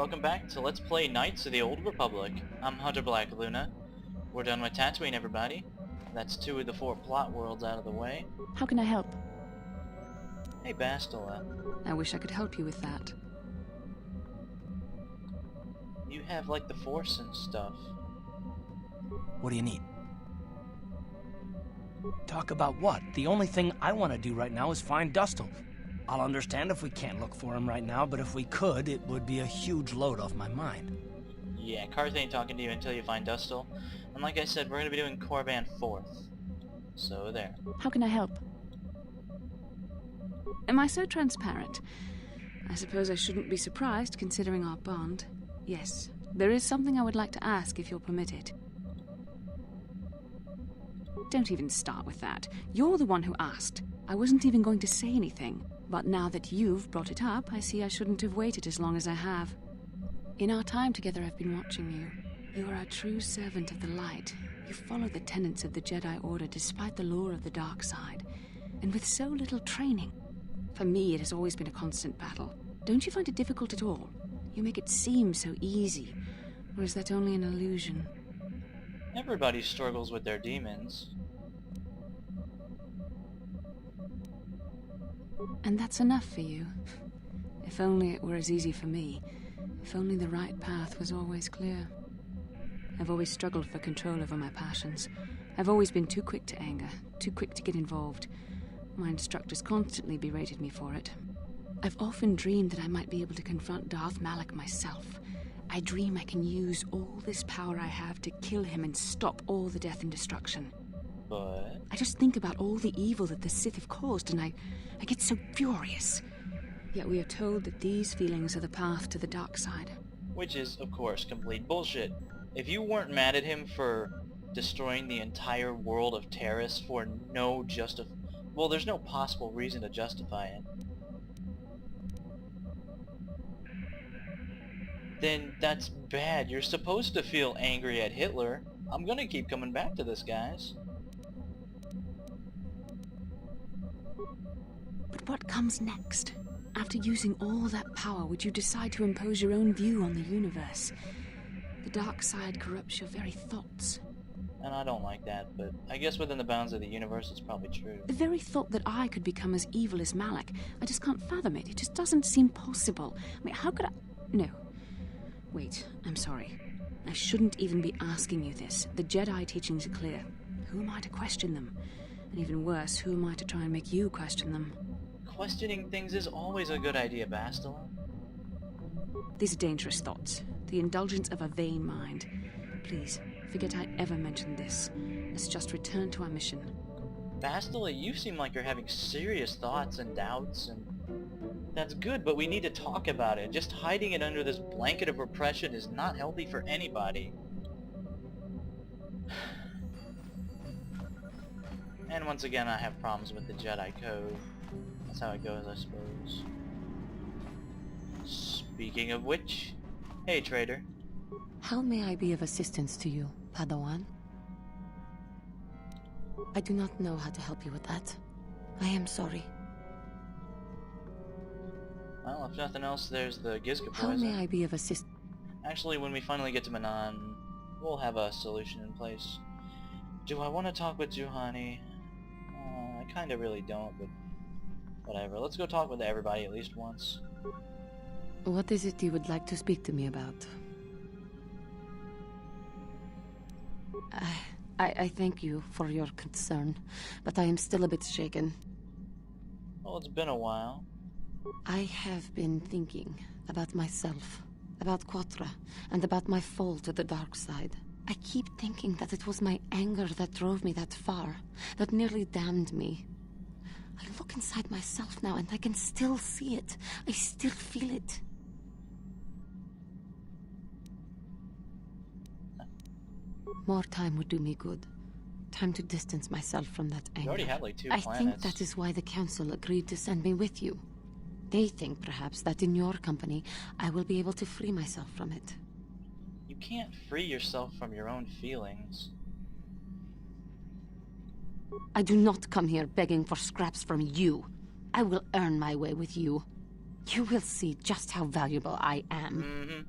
welcome back to Let's Play Knights of the Old Republic. I'm Hunter Black Luna. We're done with Tatooine, everybody. That's 2 of the 4 plot worlds out of the way. How can I help? Hey, Bastila. I wish I could help you with that. You have, like, the Force and stuff. What do you need? Talk about what? The only thing I want to do right now is find Dustil. I'll understand if we can't look for him right now, but if we could, it would be a huge load off my mind. Yeah, Karth ain't talking to you until you find Dustil. And like I said, we're gonna be doing Korriban 4th. So there. How can I help? Am I so transparent? I suppose I shouldn't be surprised, considering our bond. Yes, there is something I would like to ask, if you'll permit it. Don't even start with that. You're the one who asked. I wasn't even going to say anything. But now that you've brought it up, I see I shouldn't have waited as long as I have. In our time together, I've been watching you. You are a true servant of the light. You follow the tenets of the Jedi Order despite the lure of the dark side. And with so little training. For me, it has always been a constant battle. Don't you find it difficult at all? You make it seem so easy. Or is that only an illusion? Everybody struggles with their demons. And that's enough for you. If only it were as easy for me. If only the right path was always clear. I've always struggled for control over my passions. I've always been too quick to anger, too quick to get involved. My instructors constantly berated me for it. I've often dreamed that I might be able to confront Darth Malak myself. I dream I can use all this power I have to kill him and stop all the death and destruction. But I just think about all the evil that the Sith have caused, and I get so furious. Yet we are told that these feelings are the path to the dark side. which is, of course, complete bullshit. If you weren't mad at him for destroying the entire world of Terrace for no well, there's no possible reason to justify it, then that's bad. You're supposed to feel angry at Hitler. I'm gonna keep coming back to this, guys. But what comes next? After using all that power, would you decide to impose your own view on the universe? The dark side corrupts your very thoughts. And I don't like that, but I guess within the bounds of the universe it's probably true. The very thought that I could become as evil as Malak, I just can't fathom it. It just doesn't seem possible. I mean, how could I... No. Wait, I'm sorry. I shouldn't even be asking you this. The Jedi teachings are clear. Who am I to question them? And even worse, who am I to try and make you question them? Questioning things is always a good idea, Bastila. These are dangerous thoughts. The indulgence of a vain mind. Please, forget I ever mentioned this. Let's just return to our mission. Bastila, you seem like you're having serious thoughts and doubts, and that's good, but we need to talk about it. Just hiding it under this blanket of repression is not healthy for anybody. And once again, I have problems with the Jedi Code. That's how it goes, I suppose. Speaking of which, hey, traitor. How may I be of assistance to you, Padawan? I do not know how to help you with that. I am sorry. Well, if nothing else, there's the Gizka How poison. may I be of assistance? Actually, when we finally get to Manan, we'll have a solution in place. Do I want to talk with Juhani? I kinda really don't, but whatever. Let's go talk with everybody at least once. What is it you would like to speak to me about? I thank you for your concern, but I am still a bit shaken. Well, it's been a while. I have been thinking about myself, about Quatra, and about my fall to the dark side. I keep thinking that it was my anger that drove me that far, that nearly damned me. I look inside myself now and I can still see it. I still feel it. More time would do me good. Time to distance myself from that anger. You already had like 2 I planets. think that is why the Council agreed to send me with you. They think, perhaps, that in your company, I will be able to free myself from it. You can't free yourself from your own feelings. I do not come here begging for scraps from you. I will earn my way with you. You will see just how valuable I am. Mm-hmm.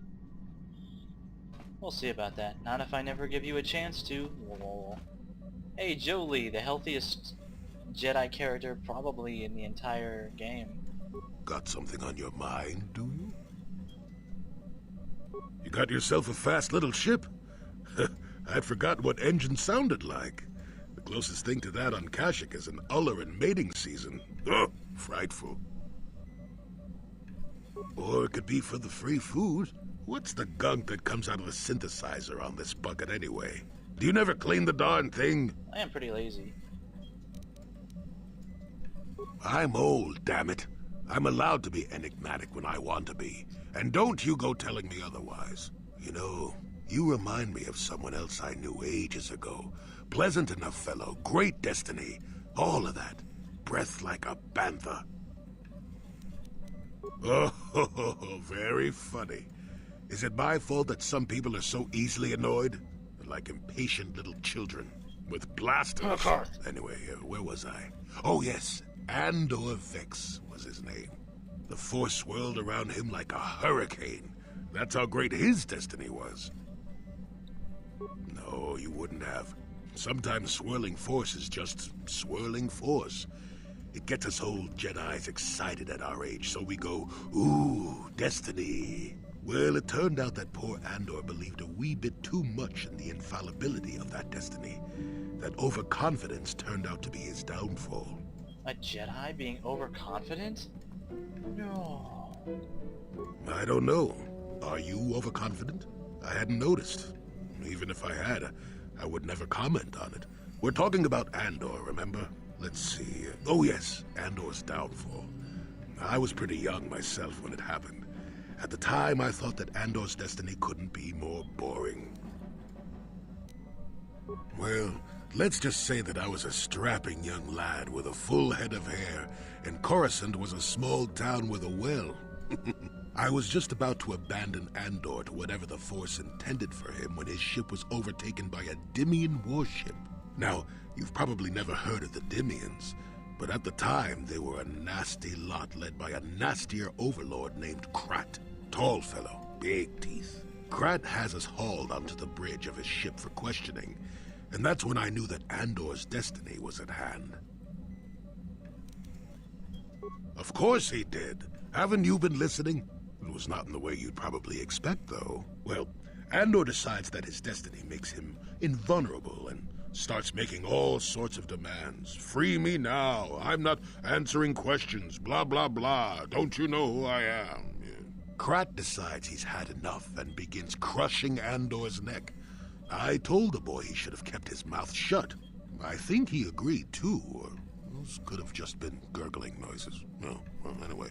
We'll see about that. Not if I never give you a chance to. Lol. Hey, Jolie, the healthiest Jedi character probably in the entire game. Got something on your mind, do you? You got yourself a fast little ship? I'd forgotten what engine sounded like. The closest thing to that on Kashyyyk is an Uller in mating season. Oh, frightful. Or it could be for the free food. What's the gunk that comes out of the synthesizer on this bucket anyway? Do you never clean the darn thing? I am pretty lazy. I'm old, damn it. I'm allowed to be enigmatic when I want to be. And don't you go telling me otherwise. You know, you remind me of someone else I knew ages ago. Pleasant enough fellow, great destiny, all of that. Breath like a bantha. Oh, very funny. Is it my fault that some people are so easily annoyed? They're like impatient little children with blasters. Anyway, where was I? Oh yes, Andor Vex was his name. The force swirled around him like a hurricane. That's how great his destiny was. No, you wouldn't have. Sometimes swirling force is just swirling force. It gets us old Jedis excited at our age, so we go, ooh, destiny. Well, it turned out that poor Andor believed a wee bit too much in the infallibility of that destiny. That overconfidence turned out to be his downfall. A Jedi being overconfident? No. I don't know. Are you overconfident? I hadn't noticed. Even if I had, I would never comment on it. We're talking about Andor, remember? Let's see. Oh yes, Andor's downfall. I was pretty young myself when it happened. At the time, I thought that Andor's destiny couldn't be more boring. Well, let's just say that I was a strapping young lad with a full head of hair, and Coruscant was a small town with a well. I was just about to abandon Andor to whatever the Force intended for him when his ship was overtaken by a Dimian warship. Now, you've probably never heard of the Dimians, but at the time they were a nasty lot led by a nastier overlord named Krat. Tall fellow, big teeth. Krat has us hauled onto the bridge of his ship for questioning, and that's when I knew that Andor's destiny was at hand. Of course he did. Haven't you been listening? It was not in the way you'd probably expect, though. Well, Andor decides that his destiny makes him invulnerable and starts making all sorts of demands. Free me now. I'm not answering questions. Blah, blah, blah. Don't you know who I am? Krat decides he's had enough and begins crushing Andor's neck. I told the boy he should have kept his mouth shut. I think he agreed, too, or those could have just been gurgling noises. No, well, anyway.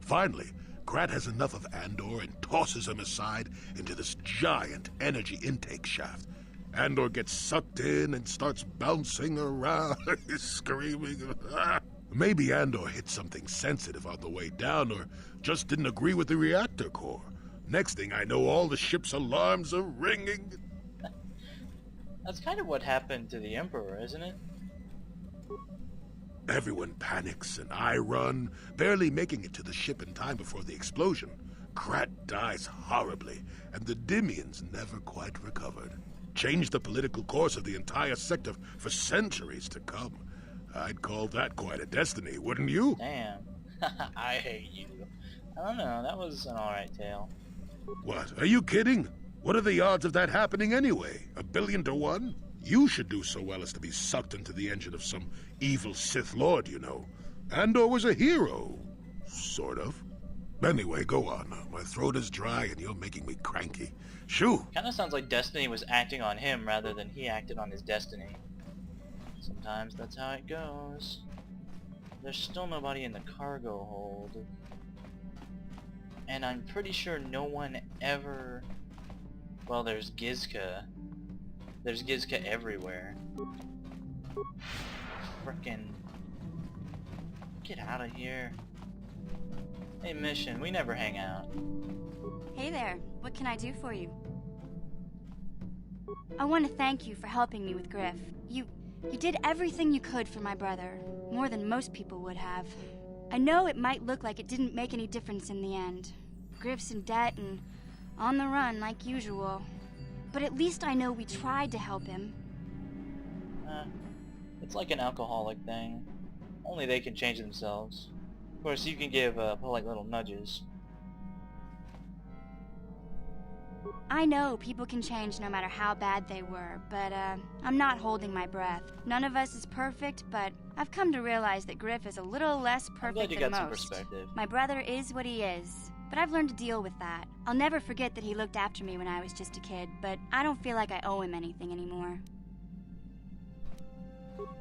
Finally, Krat has enough of Andor and tosses him aside into this giant energy intake shaft. Andor gets sucked in and starts bouncing around, screaming. Maybe Andor hit something sensitive on the way down, or just didn't agree with the reactor core. Next thing I know, all the ship's alarms are ringing. That's kind of what happened to the Emperor, isn't it? Everyone panics, and I run, barely making it to the ship in time before the explosion. Krat dies horribly, and the Dimians never quite recovered. Changed the political course of the entire sector for centuries to come. I'd call that quite a destiny, wouldn't you? Damn. I hate you. I don't know, that was an alright tale. What, are you kidding? What are the odds of that happening anyway? 1 billion to 1? You should do so well as to be sucked into the engine of some evil Sith Lord, you know. Andor was a hero. Sort of. Anyway, go on. My throat is dry and you're making me cranky. Shoo! Kinda sounds like Destiny was acting on him rather than he acted on his destiny. Sometimes that's how it goes. There's still nobody in the cargo hold. And I'm pretty sure no one ever... Well, there's Gizka. There's Gizka everywhere. Frickin'... Get out of here. Hey, Mission, we never hang out. Hey there, what can I do for you? I want to thank you for helping me with Griff. You did everything you could for my brother, more than most people would have. I know it might look like it didn't make any difference in the end. Griff's in debt and on the run like usual. But at least I know we tried to help him. It's like an alcoholic thing. Only they can change themselves. Of course, you can give polite little nudges. I know people can change no matter how bad they were, but I'm not holding my breath. None of us is perfect, but I've come to realize that Griff is a little less I'm glad perfect you than got some most. perspective. My brother is what he is, but I've learned to deal with that. I'll never forget that he looked after me when I was just a kid, but I don't feel like I owe him anything anymore.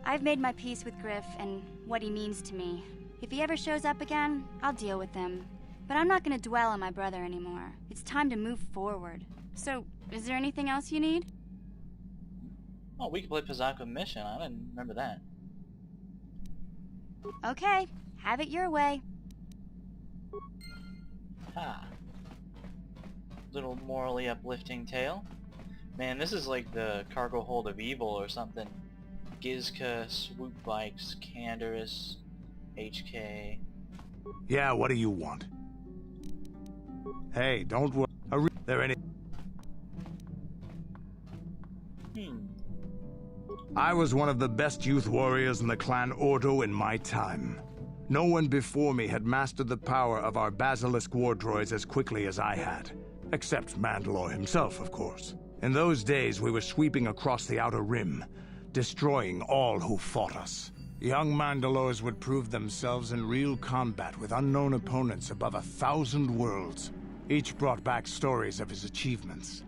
I've made my peace with Griff and what he means to me. If he ever shows up again, I'll deal with him. But I'm not going to dwell on my brother anymore. It's time to move forward. So, is there anything else you need? Oh, we can play Pizzaco Mission. I didn't remember that. Okay, have it your way. Ha. Little morally uplifting tale. Man, this is like the cargo hold of evil or something. Gizka, Swoop Bikes, Canderous, HK. Yeah, what do you want? Hey, don't worry. There any... I was one of the best youth warriors in the clan Ordo in my time. No one before me had mastered the power of our basilisk war droids as quickly as I had. Except Mandalore himself, of course. In those days, we were sweeping across the Outer Rim, destroying all who fought us. Young Mandalores would prove themselves in real combat with unknown opponents above 1,000 worlds. Each brought back stories of his achievements.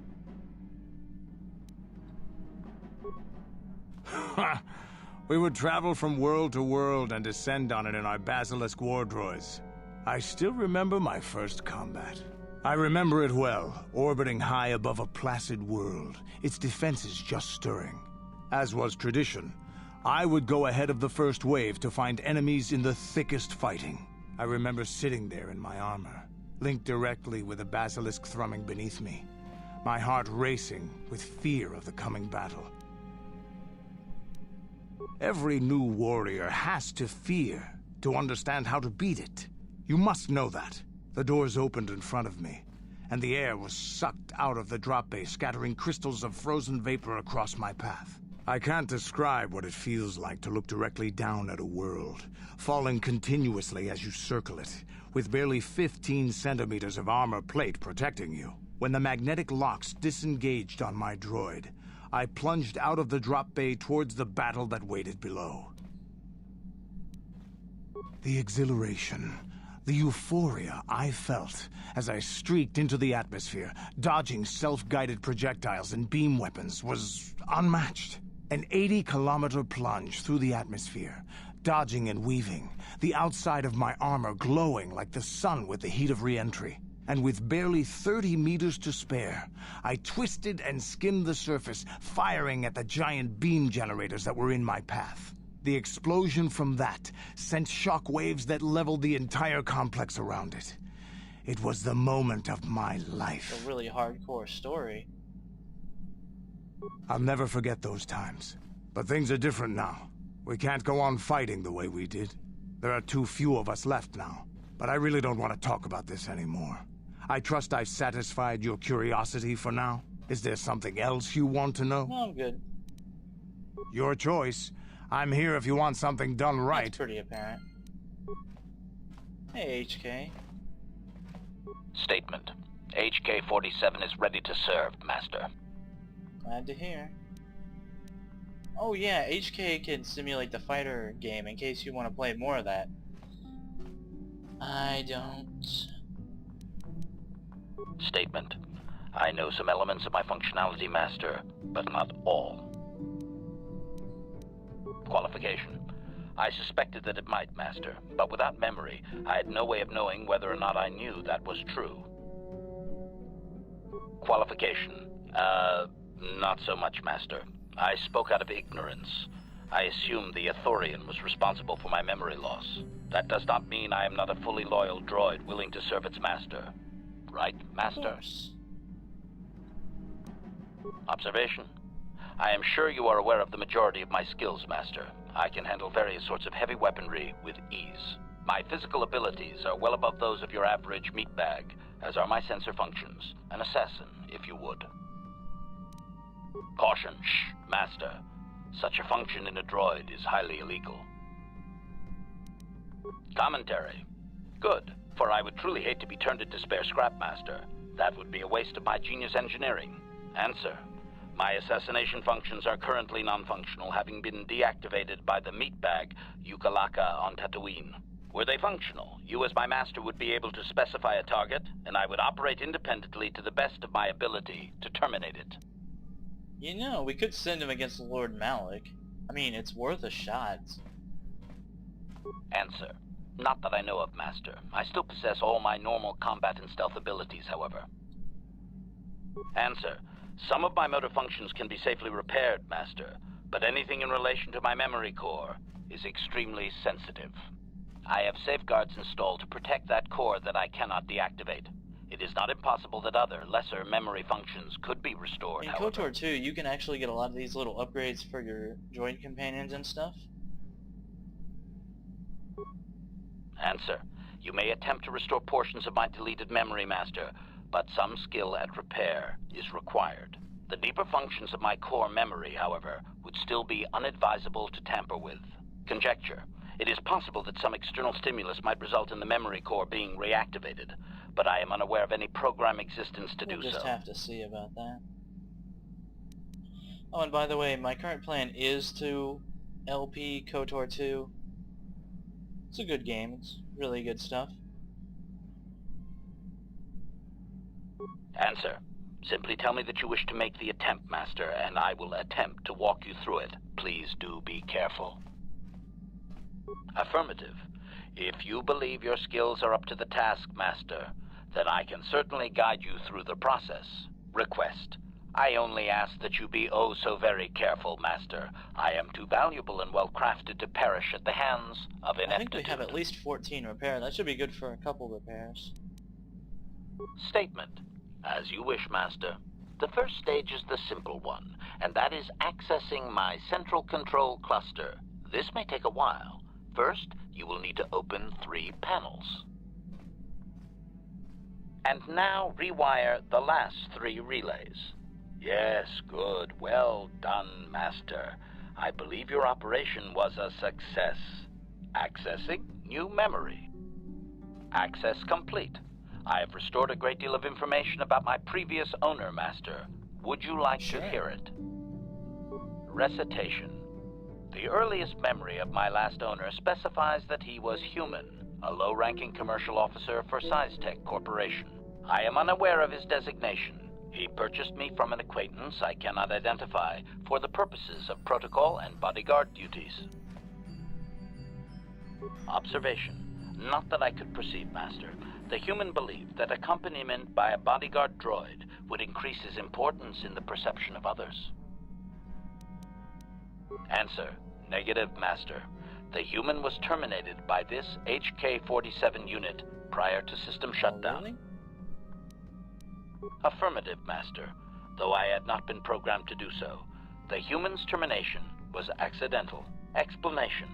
We would travel from world to world and descend on it in our basilisk war droids. I still remember my first combat. I remember it well, orbiting high above a placid world, its defenses just stirring. As was tradition, I would go ahead of the first wave to find enemies in the thickest fighting. I remember sitting there in my armor, linked directly with a basilisk thrumming beneath me, my heart racing with fear of the coming battle. Every new warrior has to fear to understand how to beat it. You must know that. The doors opened in front of me, and the air was sucked out of the drop bay, scattering crystals of frozen vapor across my path. I can't describe what it feels like to look directly down at a world, falling continuously as you circle it, with barely 15 centimeters of armor plate protecting you. When the magnetic locks disengaged on my droid, I plunged out of the drop bay towards the battle that waited below. The exhilaration, the euphoria I felt as I streaked into the atmosphere, dodging self-guided projectiles and beam weapons, was unmatched. An 80-kilometer plunge through the atmosphere, dodging and weaving, the outside of my armor glowing like the sun with the heat of re-entry. And with barely 30 meters to spare, I twisted and skimmed the surface, firing at the giant beam generators that were in my path. The explosion from that sent shock waves that leveled the entire complex around it. It was the moment of my life. A really hardcore story. I'll never forget those times. But things are different now. We can't go on fighting the way we did. There are too few of us left now. But I really don't want to talk about this anymore. I trust I've satisfied your curiosity for now. Is there something else you want to know? No, I'm good. Your choice. I'm here if you want something done right. That's pretty apparent. Hey, HK. Statement. HK-47 is ready to serve, Master. Glad to hear. Oh yeah, HK can simulate the fighter game in case you want to play more of that. I don't. Statement. I know some elements of my functionality, Master, but not all. Qualification. I suspected that it might, Master, but without memory, I had no way of knowing whether or not I knew that was true. Qualification. Not so much, Master. I spoke out of ignorance. I assumed the Ithorian was responsible for my memory loss. That does not mean I am not a fully loyal droid willing to serve its master. Right, Master? Observation. I am sure you are aware of the majority of my skills, Master. I can handle various sorts of heavy weaponry with ease. My physical abilities are well above those of your average meatbag, as are my sensor functions. An assassin, if you would. Caution, shh, Master. Such a function in a droid is highly illegal. Commentary. Good, for I would truly hate to be turned into spare scrap, Master. That would be a waste of my genius engineering. Answer. My assassination functions are currently non-functional, having been deactivated by the meatbag Yukalaka on Tatooine. Were they functional, you as my master would be able to specify a target, and I would operate independently to the best of my ability to terminate it. You know, we could send him against Lord Malik. I mean, it's worth a shot. Answer. Not that I know of, Master. I still possess all my normal combat and stealth abilities, however. Answer. Some of my motor functions can be safely repaired, Master, but anything in relation to my memory core is extremely sensitive. I have safeguards installed to protect that core that I cannot deactivate. It is not impossible that other, lesser memory functions could be restored, In however. KOTOR 2, you can actually get a lot of these little upgrades for your droid companions and stuff. Answer. You may attempt to restore portions of my deleted memory, Master, but some skill at repair is required. The deeper functions of my core memory, however, would still be unadvisable to tamper with. Conjecture. It is possible that some external stimulus might result in the memory core being reactivated, but I am unaware of any program existence to do so. We'll just have to see about that. Oh, and by the way, my current plan is to LP KOTOR 2. It's a good game. It's really good stuff. Answer. Simply tell me that you wish to make the attempt, Master, and I will attempt to walk you through it. Please do be careful. Affirmative. If you believe your skills are up to the task, Master, then I can certainly guide you through the process. Request. I only ask that you be oh so very careful, Master. I am too valuable and well-crafted to perish at the hands of ineptitude. I think we have at least 14 repair. That should be good for a couple repairs. Statement. As you wish, Master. The first stage is the simple one, and that is accessing my central control cluster. This may take a while. First, you will need to open 3 panels. And now rewire the last 3 relays. Yes, good. Well done, Master. I believe your operation was a success. Accessing new memory. Access complete. I have restored a great deal of information about my previous owner, Master. Would you like to hear it? Recitation. The earliest memory of my last owner specifies that he was human, a low-ranking commercial officer for SizeTech Corporation. I am unaware of his designation. He purchased me from an acquaintance I cannot identify for the purposes of protocol and bodyguard duties. Observation. Not that I could perceive, Master. The human believed that accompaniment by a bodyguard droid would increase his importance in the perception of others. Answer. Negative, Master. The human was terminated by this HK-47 unit prior to system shutdown. Really? Affirmative, Master. Though I had not been programmed to do so, the human's termination was accidental. Explanation.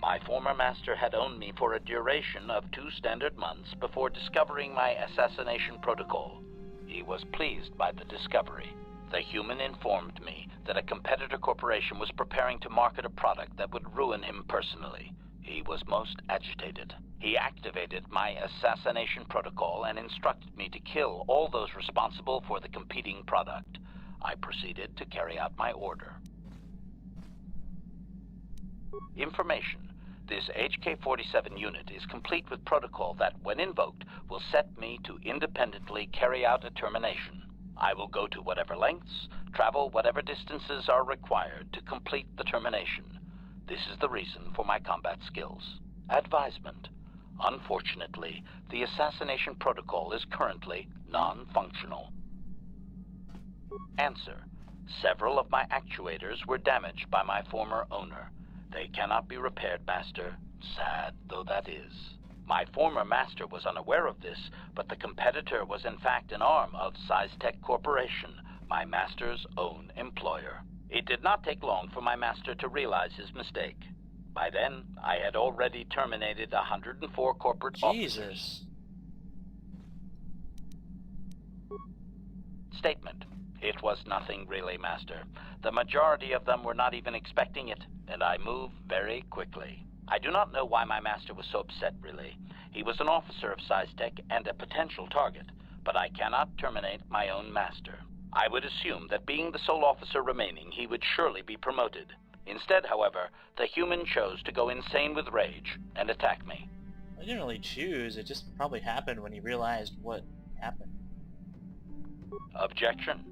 My former master had owned me for a duration of 2 standard months before discovering my assassination protocol. He was pleased by the discovery. The human informed me that a competitor corporation was preparing to market a product that would ruin him personally. He was most agitated. He activated my assassination protocol and instructed me to kill all those responsible for the competing product. I proceeded to carry out my order. Information. This HK-47 unit is complete with protocol that, when invoked, will set me to independently carry out a termination. I will go to whatever lengths, travel whatever distances are required to complete the termination. This is the reason for my combat skills. Advisement. Unfortunately, the assassination protocol is currently non-functional. Answer. Several of my actuators were damaged by my former owner. They cannot be repaired, Master, sad though that is. My former master was unaware of this, but the competitor was in fact an arm of SizeTech Corporation, my master's own employer. It did not take long for my master to realize his mistake. By then, I had already terminated 104 corporate officers. Jesus. Statement. It was nothing really, Master. The majority of them were not even expecting it, and I moved very quickly. I do not know why my master was so upset, really. He was an officer of SciTech and a potential target, but I cannot terminate my own master. I would assume that being the sole officer remaining, he would surely be promoted. Instead, however, the human chose to go insane with rage and attack me. I didn't really choose, it just probably happened when he realized what happened. Objection?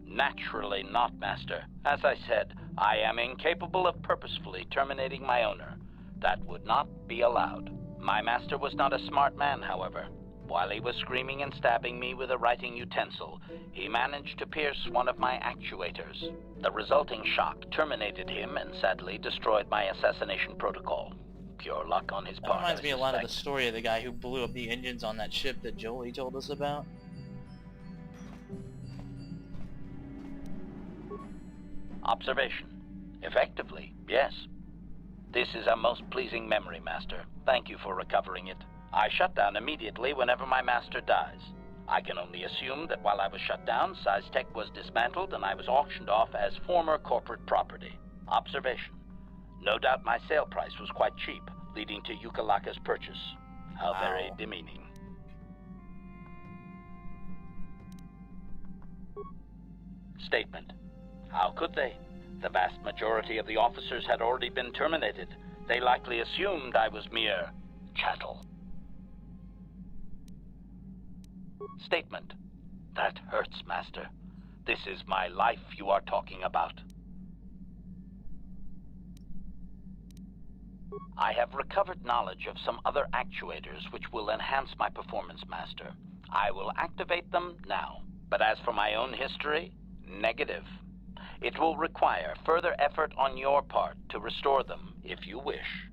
Naturally not, Master. As I said, I am incapable of purposefully terminating my owner. That would not be allowed. My master was not a smart man, however. While he was screaming and stabbing me with a writing utensil, he managed to pierce one of my actuators. The resulting shock terminated him and sadly destroyed my assassination protocol. Pure luck on his That part, reminds I me a lot of the suspect. story of the guy who blew up the engines on that ship that Jolie told us about. Observation. Effectively, yes. This is a most pleasing memory, Master. Thank you for recovering it. I shut down immediately whenever my master dies. I can only assume that while I was shut down, SciTech was dismantled and I was auctioned off as former corporate property. Observation. No doubt my sale price was quite cheap, leading to Yukalaka's purchase. How very demeaning. Statement. How could they? The vast majority of the officers had already been terminated. They likely assumed I was mere chattel. Statement. That hurts, Master. This is my life you are talking about. I have recovered knowledge of some other actuators which will enhance my performance, Master. I will activate them now. But as for my own history, negative. It will require further effort on your part to restore them, if you wish.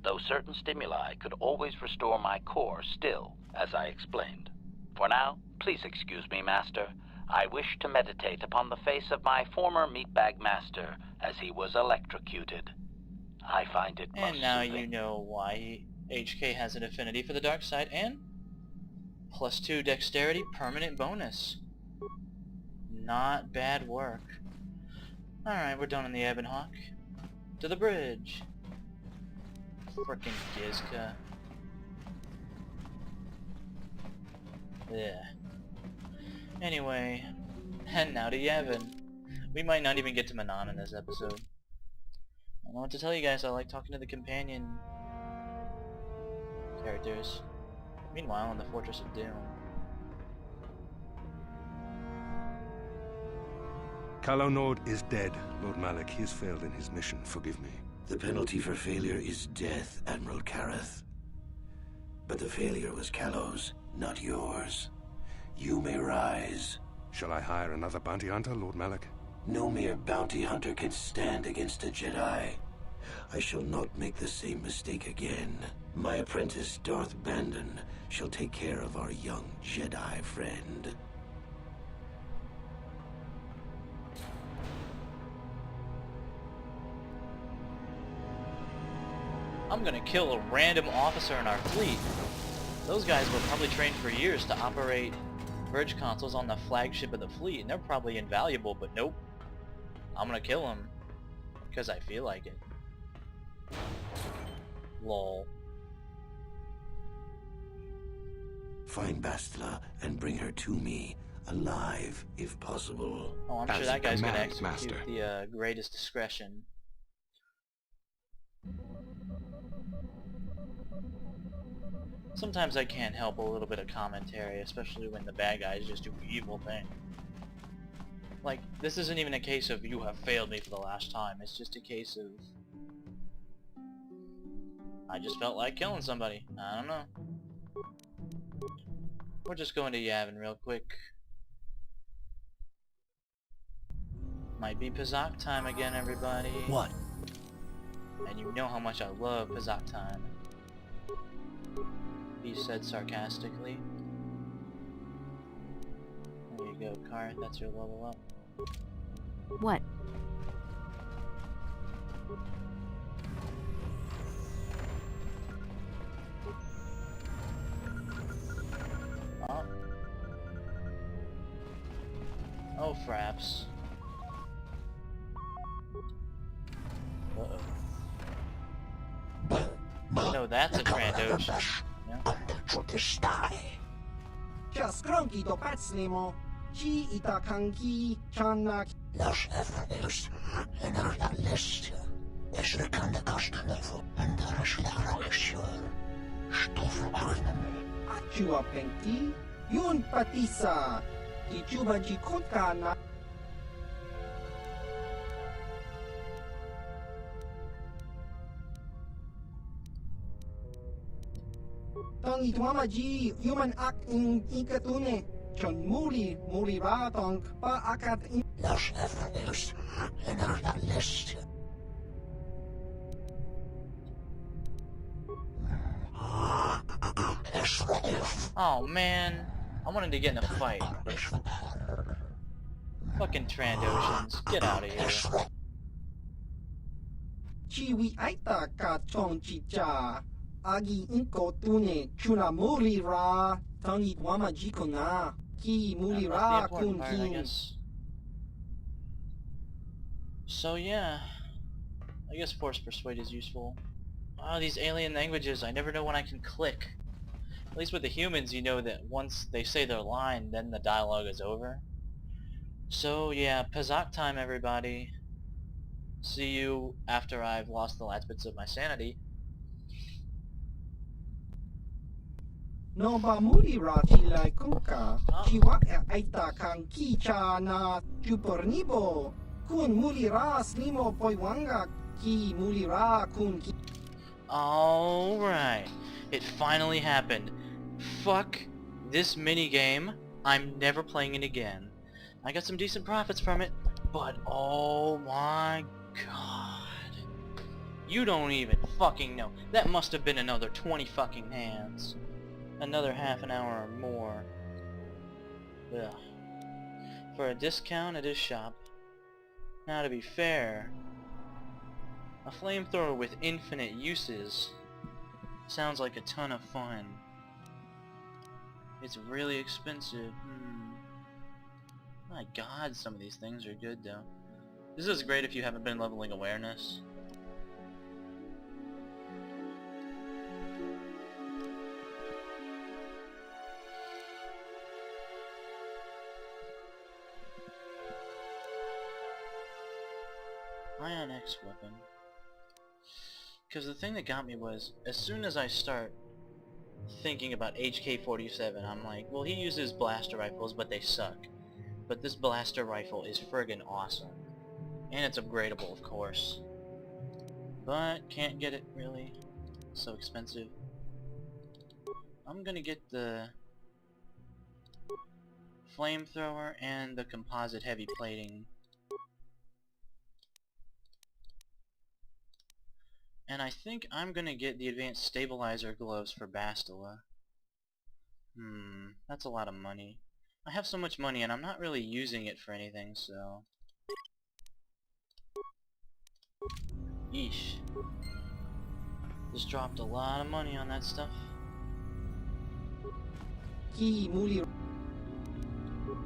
Though certain stimuli could always restore my core still, as I explained. For now, please excuse me, Master. I wish to meditate upon the face of my former meatbag master as he was electrocuted. I find it most And now soothing. you know why HK has an affinity for the dark side, and +2 dexterity permanent bonus. Not bad work. Alright, we're done in the Ebon Hawk. To the bridge. Frickin' Gizka. Yeah. Anyway, and now to Yavin. We might not even get to Manon in this episode. I don't know what to tell you guys, I like talking to the companion characters. Meanwhile, in the Fortress of Doom. Calo Nord is dead, Lord Malik. He has failed in his mission. Forgive me. The penalty for failure is death, Admiral Kareth. But the failure was Calo's, not yours. You may rise. Shall I hire another bounty hunter, Lord Malik? No mere bounty hunter can stand against a Jedi. I shall not make the same mistake again. My apprentice, Darth Bandon, shall take care of our young Jedi friend. I'm gonna kill a random officer in our fleet. Those guys were probably trained for years to operate bridge consoles on the flagship of the fleet, and they're probably invaluable, but nope. I'm gonna kill them. Because I feel like it. Lol. Find Bastila and bring her to me, alive, if possible. Oh, I'm As sure that guy's gonna command, execute Master. the greatest discretion. Sometimes I can't help a little bit of commentary, especially when the bad guys just do evil things. Like, this isn't even a case of you have failed me for the last time, it's just a case of I just felt like killing somebody. I don't know. We're just going to Yavin real quick. Might be Pazak time again, everybody. What? And you know how much I love Pazak time. He said sarcastically. There you go, Karth, that's your level up. What? Oh, fraps. Uh-oh. No, that's a Trandoshan. Yeah. Skronki do Patslimo, Chi Itakanki, Chana. Los Efraels, en la list, is de kant kastelevel, en daar is Larashur. Stof armen. Achua Penki, Yun Patisa, Kichuba Jikonkana. Tong itwama ji human ak in ikatune. Chon muli ra tong pa akat in. Los Efraels, en la list. Oh man, I wanted to get in a fight. Fucking Trandoshans, get out of here. Chiwi aita ka chong chicha. Agi inko tune chuna muli ra tong itwama jikona. Ki muli ra kun I kin. guess. So yeah, I guess Force Persuade is useful. Oh, these alien languages, I never know when I can click. At least with the humans, you know that once they say their line, then the dialogue is over. So yeah, Pazak time everybody. See you after I've lost the last bits of my sanity. No ba muli ra tilai kunka. Chiwa aita kang kicha na chupornibo. Kun muli ra slimo poiwanga ki muli ra kun ki. Alright, it finally happened. Fuck this minigame. I'm never playing it again. I got some decent profits from it, but oh my god. You don't even fucking know. That must have been another 20 fucking hands. Another half an hour or more. Ugh. For a discount at his shop. Now to be fair, a flamethrower with infinite uses sounds like a ton of fun. It's really expensive. My god, some of these things are good though. This is great if you haven't been leveling awareness. Ion X weapon. Because the thing that got me was, as soon as I start thinking about HK-47, I'm like, well, he uses blaster rifles, but they suck. But this blaster rifle is friggin' awesome. And it's upgradable, of course. But can't get it, really. So expensive. I'm gonna get the flamethrower and the composite heavy plating. And I think I'm gonna get the advanced stabilizer gloves for Bastila. That's a lot of money. I have so much money and I'm not really using it for anything, so... Yeesh. Just dropped a lot of money on that stuff. Ki muli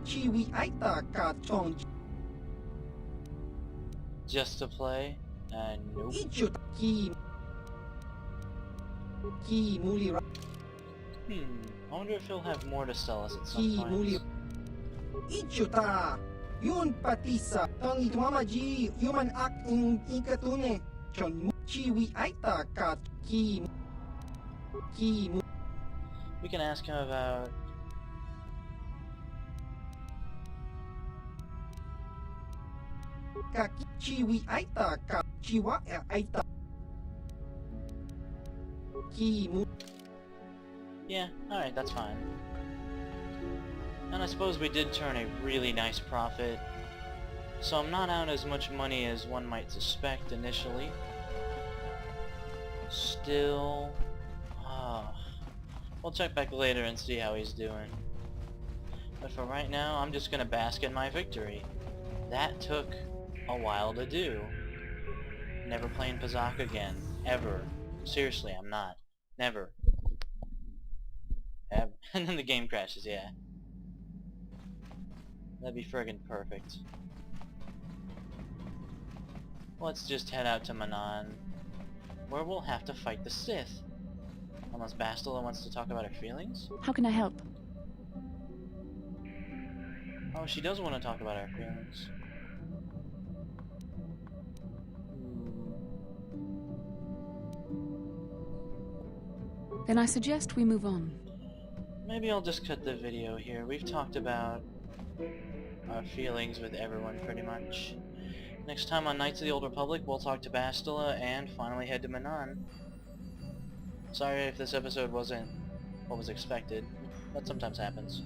Chiwi aita ka chong. Just to play? Nope. Ichut ki muli ra. I wonder if he'll have more to sell us at some Ki point. muli Ichuta. Yun patisa. Tong itwama ji human ak in ikatune. Chon chiwi aita ka ki We can ask him about... ka chiwi aita ka chiwa aita ki mu. Yeah, alright, that's fine. And I suppose we did turn a really nice profit. So I'm not out as much money as one might suspect initially. Still... we'll check back later and see how he's doing. But for right now, I'm just gonna bask in my victory. That took a while to do. Never playing Pazak again. Ever. Seriously, I'm not. Never. Ever. And then the game crashes, yeah. That'd be friggin' perfect. Let's just head out to Manon, where we'll have to fight the Sith. Unless Bastila wants to talk about her feelings? How can I help? Oh, she does want to talk about her feelings. Then I suggest we move on. Maybe I'll just cut the video here. We've talked about our feelings with everyone pretty much. Next time on Knights of the Old Republic, we'll talk to Bastila and finally head to Manon. Sorry if this episode wasn't what was expected. That sometimes happens.